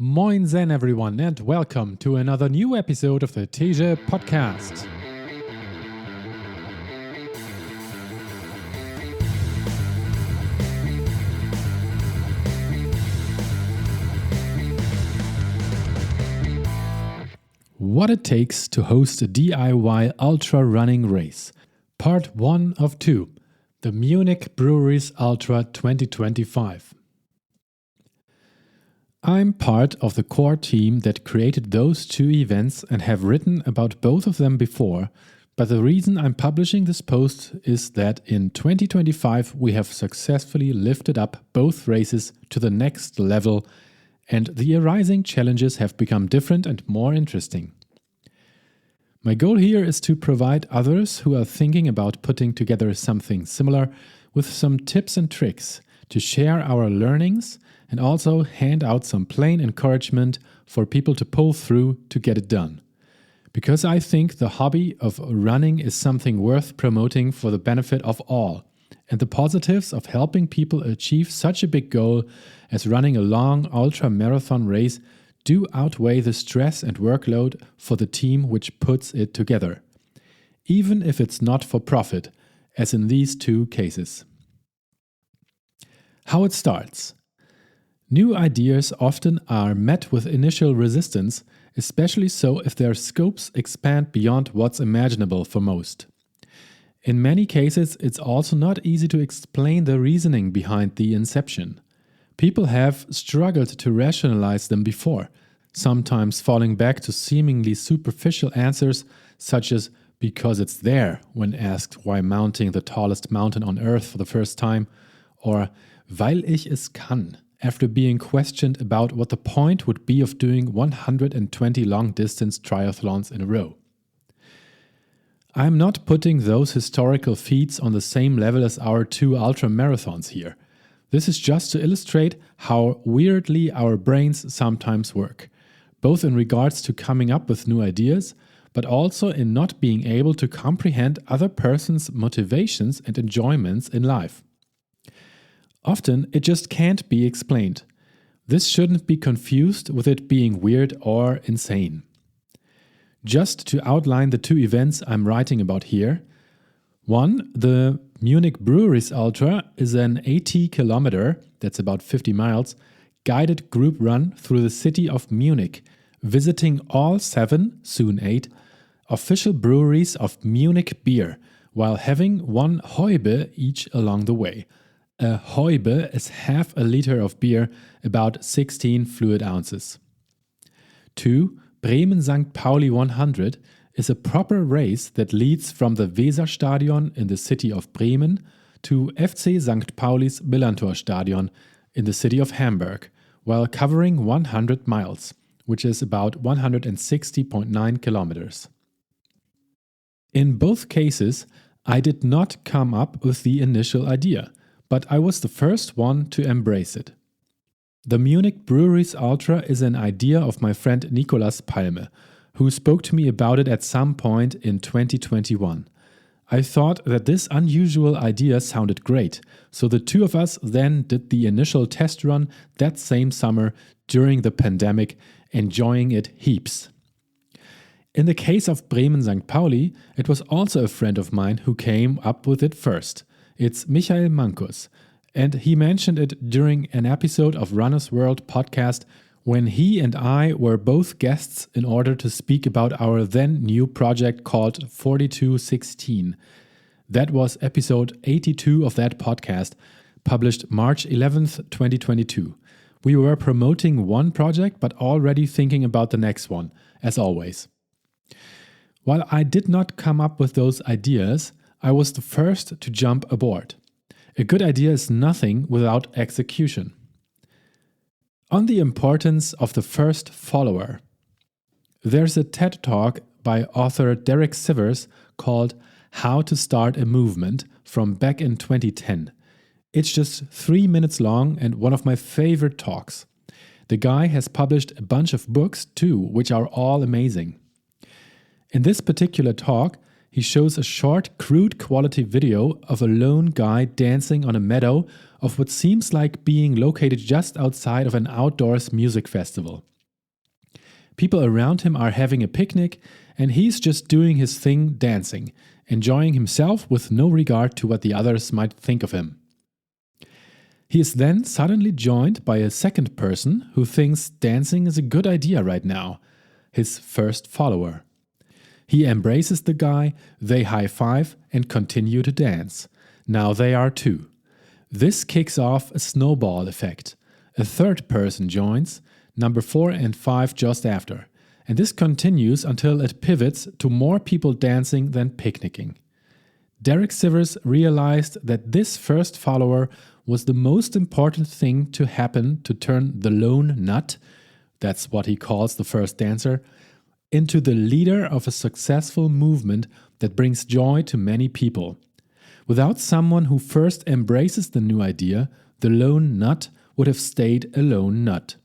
Moin Zen everyone and welcome to another new episode of the Teja podcast. What it takes to host a DIY ultra running race. Part 1 of 2. The Munich Breweries Ultra 2025. I'm part of the core team that created those two events and have written about both of them before, but the reason I'm publishing this post is that in 2025 we have successfully lifted up both races to the next level and the arising challenges have become different and more interesting. My goal here is to provide others who are thinking about putting together something similar with some tips and tricks to share our learnings and also hand out some plain encouragement for people to pull through to get it done. Because I think the hobby of running is something worth promoting for the benefit of all, and the positives of helping people achieve such a big goal as running a long ultra-marathon race do outweigh the stress and workload for the team which puts it together, even if it's not for profit, as in these two cases. How it starts. New ideas often are met with initial resistance, especially so if their scopes expand beyond what's imaginable for most. In many cases, it's also not easy to explain the reasoning behind the inception. People have struggled to rationalize them before, sometimes falling back to seemingly superficial answers such as because it's there when asked why mounting the tallest mountain on earth for the first time, or weil ich es kann, after being questioned about what the point would be of doing 120 long-distance triathlons in a row. I am not putting those historical feats on the same level as our two ultra-marathons here. This is just to illustrate how weirdly our brains sometimes work, both in regards to coming up with new ideas, but also in not being able to comprehend other person's motivations and enjoyments in life. Often, it just can't be explained. This shouldn't be confused with it being weird or insane. Just to outline the two events I'm writing about here. One, the Munich Breweries Ultra is an 80-kilometer, that's about 50 miles, guided group run through the city of Munich, visiting all 7, soon 8, official breweries of Munich beer, while having one Häube each along the way. A Häube is half a liter of beer, about 16 fluid ounces. 2. Bremen-St. Pauli 100 is a proper race that leads from the Weserstadion in the city of Bremen to FC St. Pauli's Millantor-Stadion in the city of Hamburg, while covering 100 miles, which is about 160.9 kilometers. In both cases, I did not come up with the initial idea, but I was the first one to embrace it. The Munich Breweries Ultra is an idea of my friend Nicolas Palme, who spoke to me about it at some point in 2021. I thought that this unusual idea sounded great, so the two of us then did the initial test run that same summer during the pandemic, enjoying it heaps. In the case of Bremen-St. Pauli, it was also a friend of mine who came up with it first. It's Michael Mankus, and he mentioned it during an episode of Runner's World podcast when he and I were both guests in order to speak about our then new project called 4216. That was episode 82 of that podcast, published March 11th, 2022. We were promoting one project but already thinking about the next one, as always. While I did not come up with those ideas, I was the first to jump aboard. A good idea is nothing without execution. On the importance of the first follower. There's a TED Talk by author Derek Sivers called How to Start a Movement from back in 2010. It's just 3 minutes long and one of my favorite talks. The guy has published a bunch of books too, which are all amazing. In this particular talk, he shows a short, crude quality video of a lone guy dancing on a meadow of what seems like being located just outside of an outdoors music festival. People around him are having a picnic, and he's just doing his thing dancing, enjoying himself with no regard to what the others might think of him. He is then suddenly joined by a second person who thinks dancing is a good idea right now, his first follower. He embraces the guy, they high-five and continue to dance. Now they are two. This kicks off a snowball effect. A third person joins, number 4 and 5 just after. And this continues until it pivots to more people dancing than picnicking. Derek Sivers realized that this first follower was the most important thing to happen to turn the lone nut, that's what he calls the first dancer, into the leader of a successful movement that brings joy to many people. Without someone who first embraces the new idea, the lone nut would have stayed a lone nut.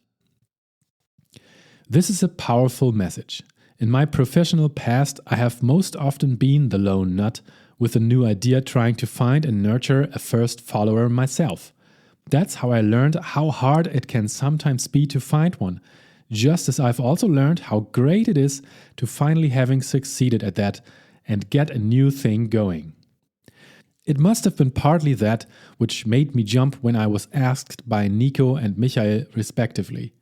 This is a powerful message. In my professional past, I have most often been the lone nut, with a new idea trying to find and nurture a first follower myself. That's how I learned how hard it can sometimes be to find one, just as I've also learned how great it is to finally having succeeded at that and get a new thing going. It must have been partly that which made me jump when I was asked by Nico and Michael respectively.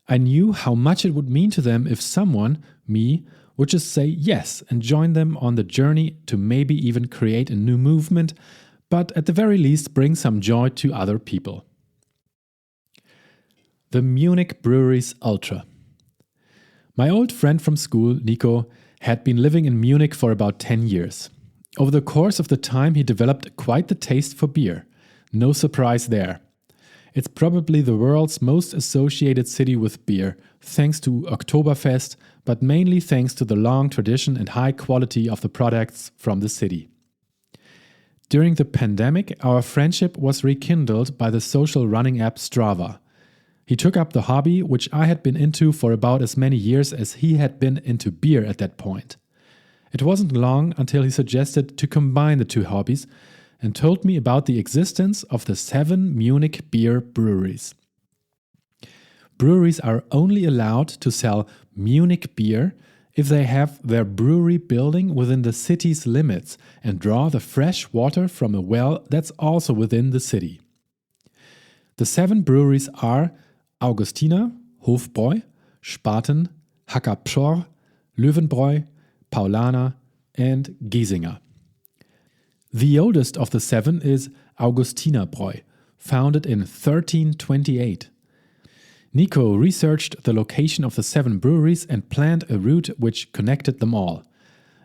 I knew how much it would mean to them if someone, me, would just say yes and join them on the journey to maybe even create a new movement, but at the very least bring some joy to other people. The Munich Breweries Ultra. My old friend from school, Nico, had been living in Munich for about 10 years. Over the course of the time, he developed quite the taste for beer. No surprise there. It's probably the world's most associated city with beer, thanks to Oktoberfest, but mainly thanks to the long tradition and high quality of the products from the city. During the pandemic, our friendship was rekindled by the social running app Strava. He took up the hobby, which I had been into for about as many years as he had been into beer at that point. It wasn't long until he suggested to combine the two hobbies and told me about the existence of the 7 Munich beer breweries. Breweries are only allowed to sell Munich beer if they have their brewery building within the city's limits and draw the fresh water from a well that's also within the city. The 7 breweries are Augustiner, Hofbräu, Spaten, Hacker-Pschorr, Löwenbräu, Paulaner and Giesinger. The oldest of the 7 is Augustinerbräu, founded in 1328. Nico researched the location of the 7 breweries and planned a route which connected them all.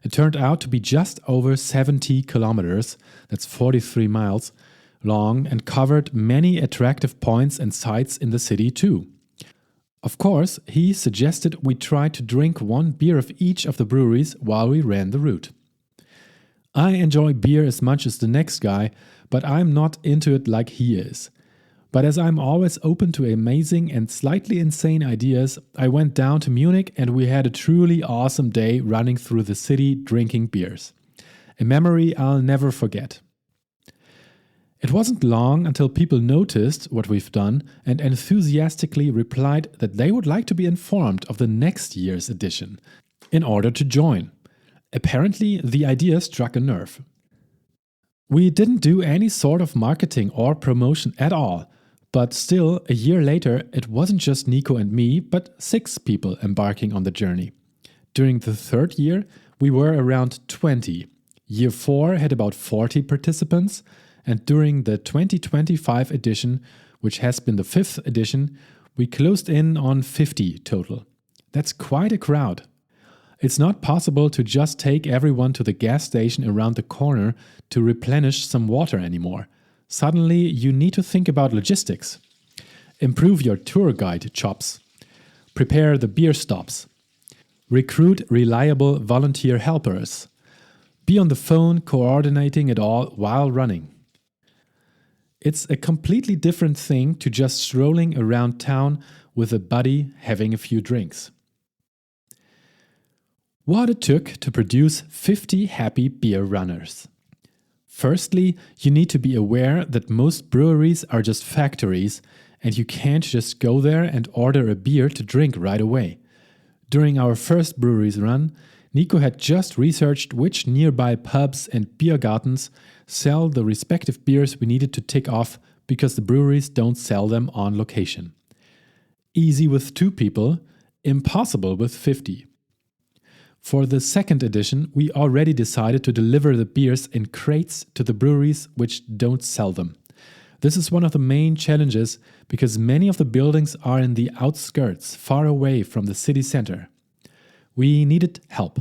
It turned out to be just over 70 kilometers, that's 43 miles, long and covered many attractive points and sites in the city too. Of course, he suggested we try to drink 1 beer of each of the breweries while we ran the route. I enjoy beer as much as the next guy, but I'm not into it like he is. But as I'm always open to amazing and slightly insane ideas, I went down to Munich and we had a truly awesome day running through the city drinking beers. A memory I'll never forget. It wasn't long until people noticed what we've done and enthusiastically replied that they would like to be informed of the next year's edition in order to join. Apparently, the idea struck a nerve. We didn't do any sort of marketing or promotion at all, but still, a year later, it wasn't just Nico and me, but 6 people embarking on the journey. During the 3rd year, we were around 20. Year 4 had about 40 participants, and during the 2025 edition, which has been the 5th edition, we closed in on 50 total. That's quite a crowd. It's not possible to just take everyone to the gas station around the corner to replenish some water anymore. Suddenly, you need to think about logistics. Improve your tour guide chops. Prepare the beer stops. Recruit reliable volunteer helpers. Be on the phone coordinating it all while running. It's a completely different thing to just strolling around town with a buddy having a few drinks. What it took to produce 50 happy beer runners. Firstly, you need to be aware that most breweries are just factories, and you can't just go there and order a beer to drink right away. During our first Breweries run, Nico had just researched which nearby pubs and beer gardens sell the respective beers we needed to tick off because the breweries don't sell them on location. Easy with 2 people, impossible with 50. For the second edition, we already decided to deliver the beers in crates to the breweries which don't sell them. This is one of the main challenges because many of the buildings are in the outskirts, far away from the city center. We needed help.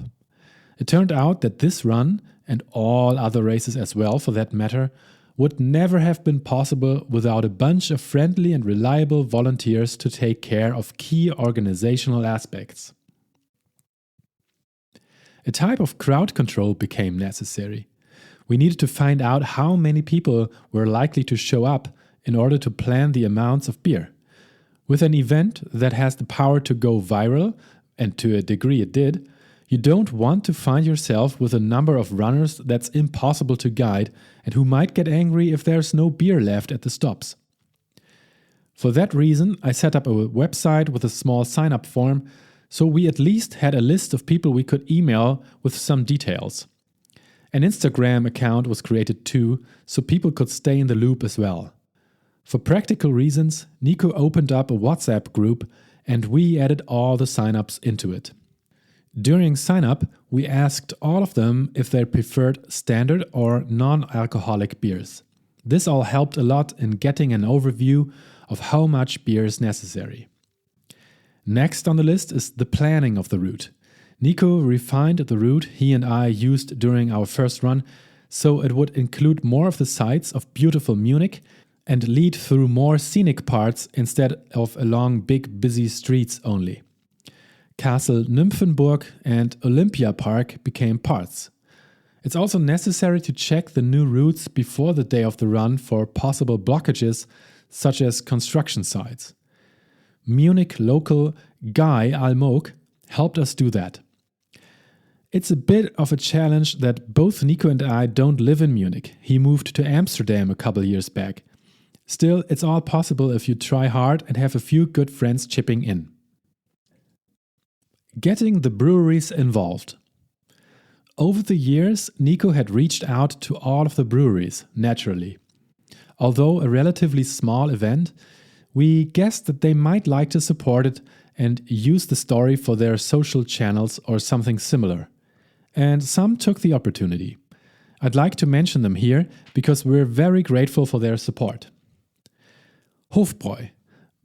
It turned out that this run, and all other races as well for that matter, would never have been possible without a bunch of friendly and reliable volunteers to take care of key organizational aspects. A type of crowd control became necessary. We needed to find out how many people were likely to show up in order to plan the amounts of beer. With an event that has the power to go viral, and to a degree it did, you don't want to find yourself with a number of runners that's impossible to guide and who might get angry if there's no beer left at the stops. For that reason, I set up a website with a small sign-up form, so we at least had a list of people we could email with some details. An Instagram account was created too, so people could stay in the loop as well. For practical reasons, Nico opened up a WhatsApp group and we added all the signups into it. During sign-up, we asked all of them if they preferred standard or non-alcoholic beers. This all helped a lot in getting an overview of how much beer is necessary. Next on the list is the planning of the route. Nico refined the route he and I used during our first run, so it would include more of the sights of beautiful Munich and lead through more scenic parts instead of along big busy streets only. Castle Nymphenburg and Olympia Park became parts. It's also necessary to check the new routes before the day of the run for possible blockages, such as construction sites. Munich local Guy Almog helped us do that. It's a bit of a challenge that both Nico and I don't live in Munich. He moved to Amsterdam a couple years back. Still, it's all possible if you try hard and have a few good friends chipping in. Getting the breweries involved. Over the years, Nico had reached out to all of the breweries, naturally. Although a relatively small event, we guessed that they might like to support it and use the story for their social channels or something similar. And some took the opportunity. I'd like to mention them here because we're very grateful for their support. Hofbräu.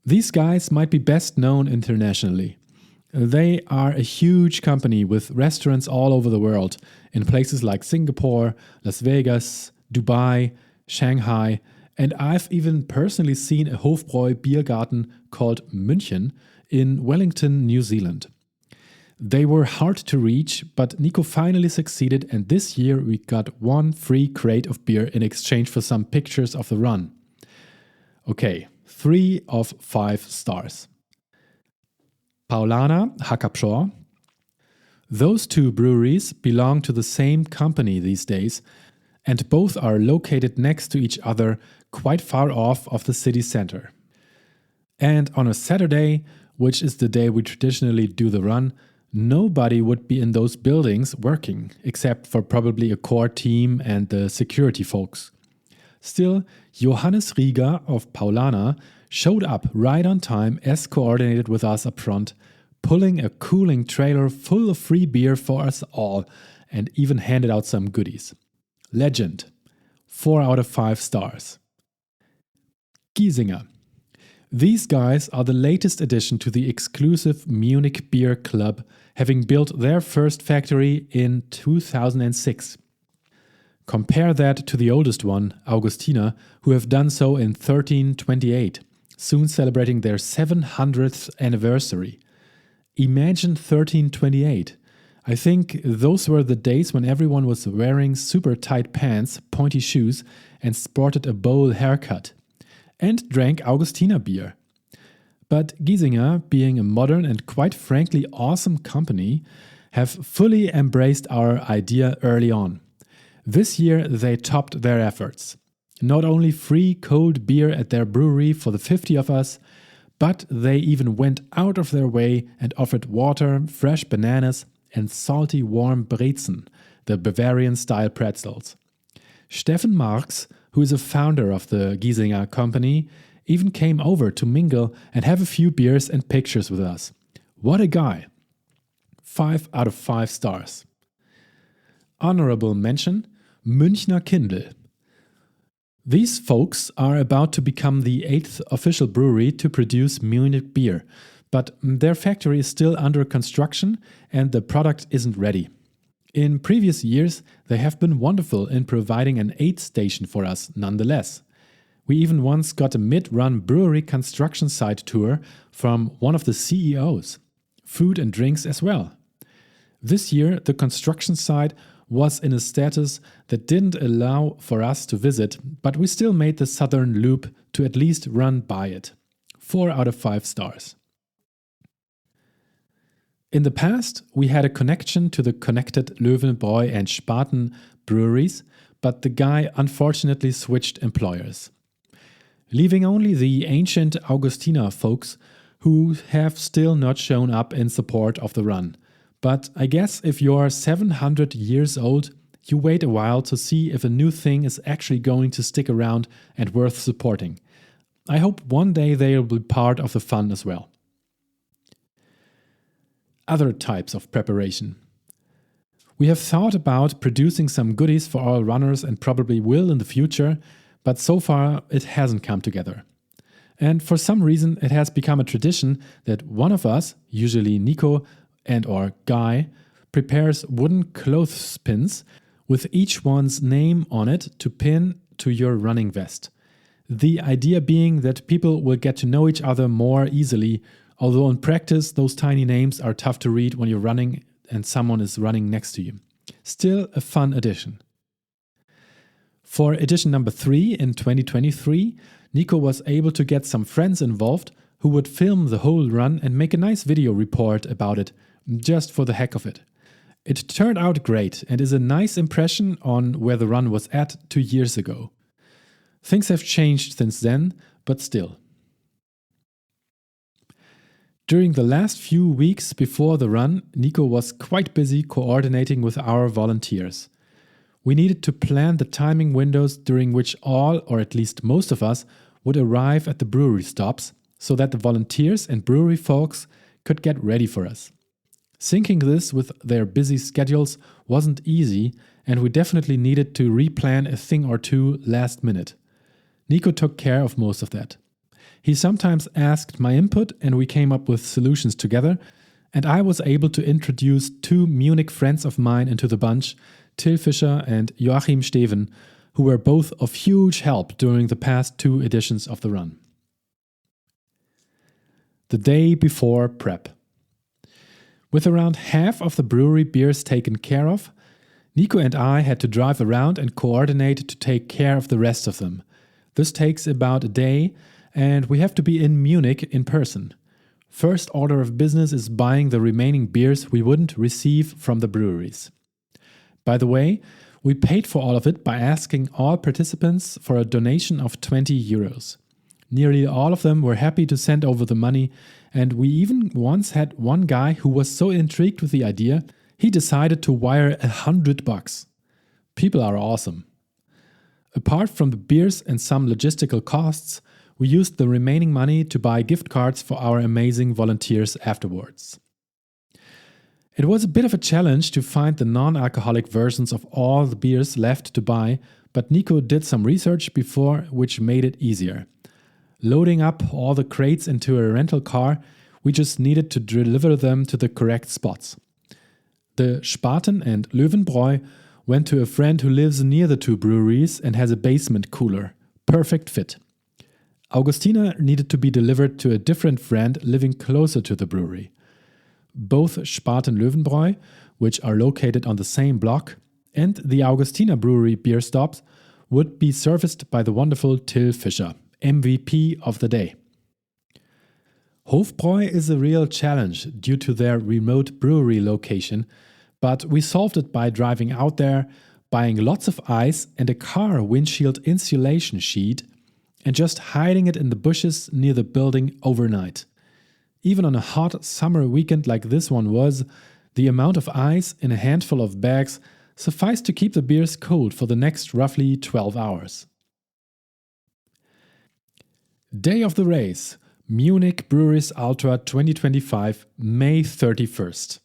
These guys might be best known internationally. They are a huge company with restaurants all over the world, in places like Singapore, Las Vegas, Dubai, Shanghai, and I've even personally seen a Hofbräu Biergarten called München in Wellington, New Zealand. They were hard to reach, but Nico finally succeeded, and this year we got 1 free crate of beer in exchange for some pictures of the run. Okay, 3 of 5 stars. Paulaner, Hackabschor. Those 2 breweries belong to the same company these days, and both are located next to each other, quite far off of the city center. And on a Saturday, which is the day we traditionally do the run, nobody would be in those buildings working, except for probably a core team and the security folks. Still, Johannes Rieger of Paulaner showed up right on time as coordinated with us up front, pulling a cooling trailer full of free beer for us all and even handed out some goodies. Legend. 4 out of 5 stars. Giesinger. These guys are the latest addition to the exclusive Munich Beer Club, having built their first factory in 2006. Compare that to the oldest one, Augustina, who have done so in 1328, soon celebrating their 700th anniversary. Imagine 1328. I think those were the days when everyone was wearing super tight pants, pointy shoes, and sported a bowl haircut. And drank Augustina beer. But Giesinger, being a modern and quite frankly awesome company, have fully embraced our idea early on. This year they topped their efforts. Not only free cold beer at their brewery for the 50 of us, but they even went out of their way and offered water, fresh bananas, and salty warm Brezen, the Bavarian-style pretzels. Steffen Marx, who is a founder of the Giesinger company, even came over to mingle and have a few beers and pictures with us. What a guy! 5 out of 5 stars. Honorable mention, Münchner Kindl. These folks are about to become the 8th official brewery to produce Munich beer, but their factory is still under construction and the product isn't ready. In previous years, they have been wonderful in providing an aid station for us nonetheless. We even once got a mid-run brewery construction site tour from one of the CEOs. Food and drinks as well. This year, the construction site was in a status that didn't allow for us to visit, but we still made the southern loop to at least run by it. 4 out of 5 stars. In the past, we had a connection to the connected Löwenbräu and Spaten breweries, but the guy unfortunately switched employers, leaving only the ancient Augustiner folks who have still not shown up in support of the run. But I guess if you're 700 years old, you wait a while to see if a new thing is actually going to stick around and worth supporting. I hope one day they'll be part of the fun as well. Other types of preparation. We have thought about producing some goodies for our runners and probably will in the future, but so far it hasn't come together. And for some reason it has become a tradition that one of us, usually Nico and or Guy, prepares wooden clothespins with each one's name on it to pin to your running vest. The idea being that people will get to know each other more easily, although in practice those tiny names are tough to read when you're running and someone is running next to you. Still a fun addition. For edition number 3 in 2023, Nico was able to get some friends involved who would film the whole run and make a nice video report about it, just for the heck of it. It turned out great and is a nice impression on where the run was at 2 years ago. Things have changed since then, but still. During the last few weeks before the run, Nico was quite busy coordinating with our volunteers. We needed to plan the timing windows during which all, or at least most of us, would arrive at the brewery stops, so that the volunteers and brewery folks could get ready for us. Syncing this with their busy schedules wasn't easy, and we definitely needed to replan a thing or two last minute. Nico took care of most of that. He sometimes asked my input and we came up with solutions together, and I was able to introduce 2 Munich friends of mine into the bunch, Till Fischer and Joachim Steven, who were both of huge help during the past 2 editions of the run. The day before prep. With around half of the brewery beers taken care of, Nico and I had to drive around and coordinate to take care of the rest of them. This takes about a day, and we have to be in Munich in person. First order of business is buying the remaining beers we wouldn't receive from the breweries. By the way, we paid for all of it by asking all participants for a donation of 20 euros. Nearly all of them were happy to send over the money, and we even once had one guy who was so intrigued with the idea, he decided to wire $100. People are awesome. Apart from the beers and some logistical costs, we used the remaining money to buy gift cards for our amazing volunteers afterwards. It was a bit of a challenge to find the non-alcoholic versions of all the beers left to buy, but Nico did some research before, which made it easier. Loading up all the crates into a rental car, we just needed to deliver them to the correct spots. The Spaten and Löwenbräu went to a friend who lives near the 2 breweries and has a basement cooler. Perfect fit. Augustiner needed to be delivered to a different friend living closer to the brewery. Both Spaten Löwenbräu, which are located on the same block, and the Augustiner brewery beer stops would be serviced by the wonderful Till Fischer, MVP of the day. Hofbräu is a real challenge due to their remote brewery location, but we solved it by driving out there, buying lots of ice and a car windshield insulation sheet, and just hiding it in the bushes near the building overnight. Even on a hot summer weekend like this one was, the amount of ice in a handful of bags sufficed to keep the beers cold for the next roughly 12 hours. Day of the race, Munich Breweries Ultra 2025, May 31st.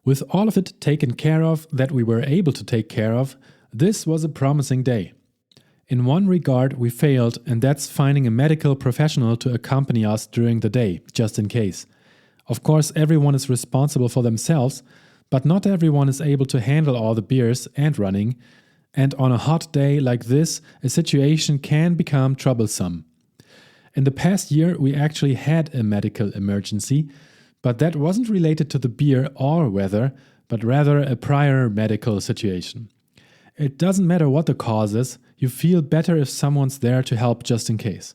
With all of it taken care of that we were able to take care of, this was a promising day. In one regard we failed, and that's finding a medical professional to accompany us during the day, just in case. Of course, everyone is responsible for themselves, but not everyone is able to handle all the beers and running, and on a hot day like this, a situation can become troublesome. In the past year, we actually had a medical emergency, but that wasn't related to the beer or weather, but rather a prior medical situation. It doesn't matter what the cause is, you feel better if someone's there to help just in case.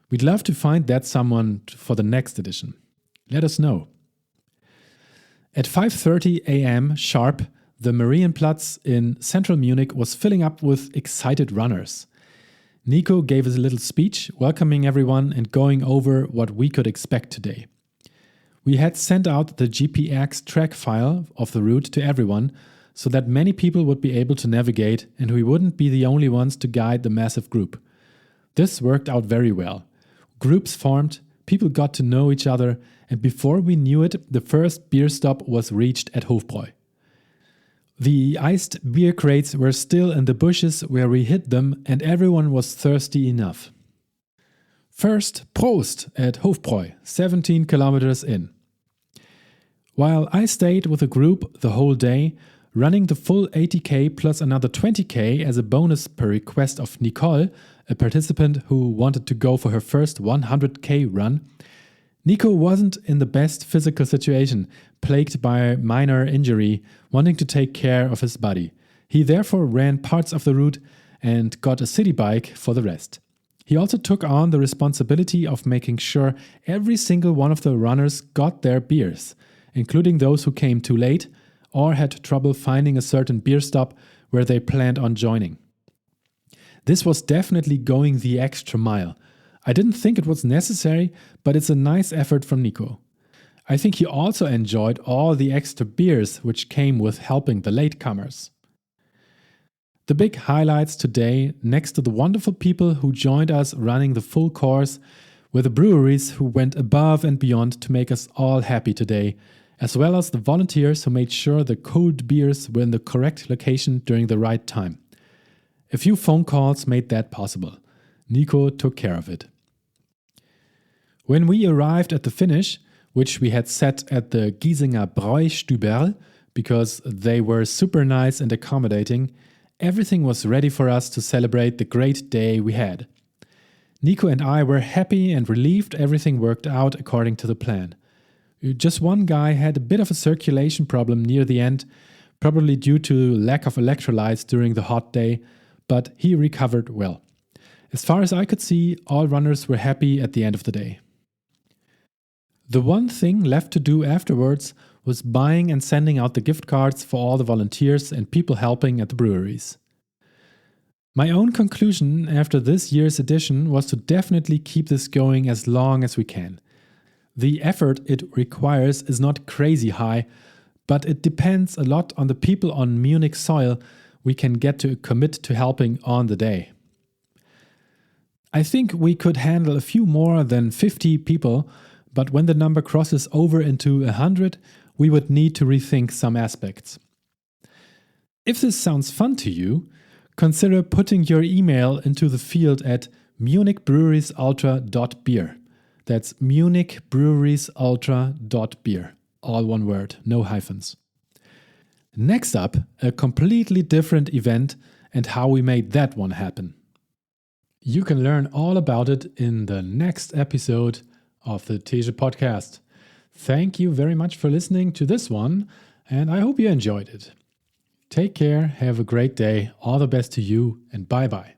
We'd love to find that someone for the next edition. Let us know. At 5:30 a.m. sharp, the Marienplatz in central Munich was filling up with excited runners. Nico gave us a little speech, welcoming everyone and going over what we could expect today. We had sent out the GPX track file of the route to everyone so that many people would be able to navigate and we wouldn't be the only ones to guide the massive group. This worked out very well. Groups formed, people got to know each other, and before we knew it, the first beer stop was reached at Hofbräu. The iced beer crates were still in the bushes where we hid them, and everyone was thirsty enough. First, Prost at Hofbräu, 17 kilometers in. While I stayed with the group the whole day, running the full 80k plus another 20k as a bonus per request of Nicole, a participant who wanted to go for her first 100k run, Nico wasn't in the best physical situation, plagued by minor injury, wanting to take care of his body. He therefore ran parts of the route and got a city bike for the rest. He also took on the responsibility of making sure every single one of the runners got their beers, including those who came too late or had trouble finding a certain beer stop where they planned on joining. This was definitely going the extra mile. I didn't think it was necessary, but it's a nice effort from Nico. I think he also enjoyed all the extra beers which came with helping the latecomers. The big highlights today, next to the wonderful people who joined us running the full course, were the breweries who went above and beyond to make us all happy today, as well as the volunteers who made sure the cold beers were in the correct location during the right time. A few phone calls made that possible. Nico took care of it. When we arrived at the finish, which we had set at the Giesinger Bräustüberl, because they were super nice and accommodating, everything was ready for us to celebrate the great day we had. Nico and I were happy and relieved everything worked out according to the plan. Just one guy had a bit of a circulation problem near the end, probably due to lack of electrolytes during the hot day, but he recovered well. As far as I could see, all runners were happy at the end of the day. The one thing left to do afterwards was buying and sending out the gift cards for all the volunteers and people helping at the breweries. My own conclusion after this year's edition was to definitely keep this going as long as we can. The effort it requires is not crazy high, but it depends a lot on the people on Munich soil we can get to commit to helping on the day. I think we could handle a few more than 50 people, but when the number crosses over into 100, we would need to rethink some aspects. If this sounds fun to you, consider putting your email into the field at munichbreweriesultra.beer. That's munichbreweriesultra.beer. All one word, no hyphens. Next up, a completely different event and how we made that one happen. You can learn all about it in the next episode of the Tege podcast. Thank you very much for listening to this one, and I hope you enjoyed it. Take care, have a great day, all the best to you, and bye-bye.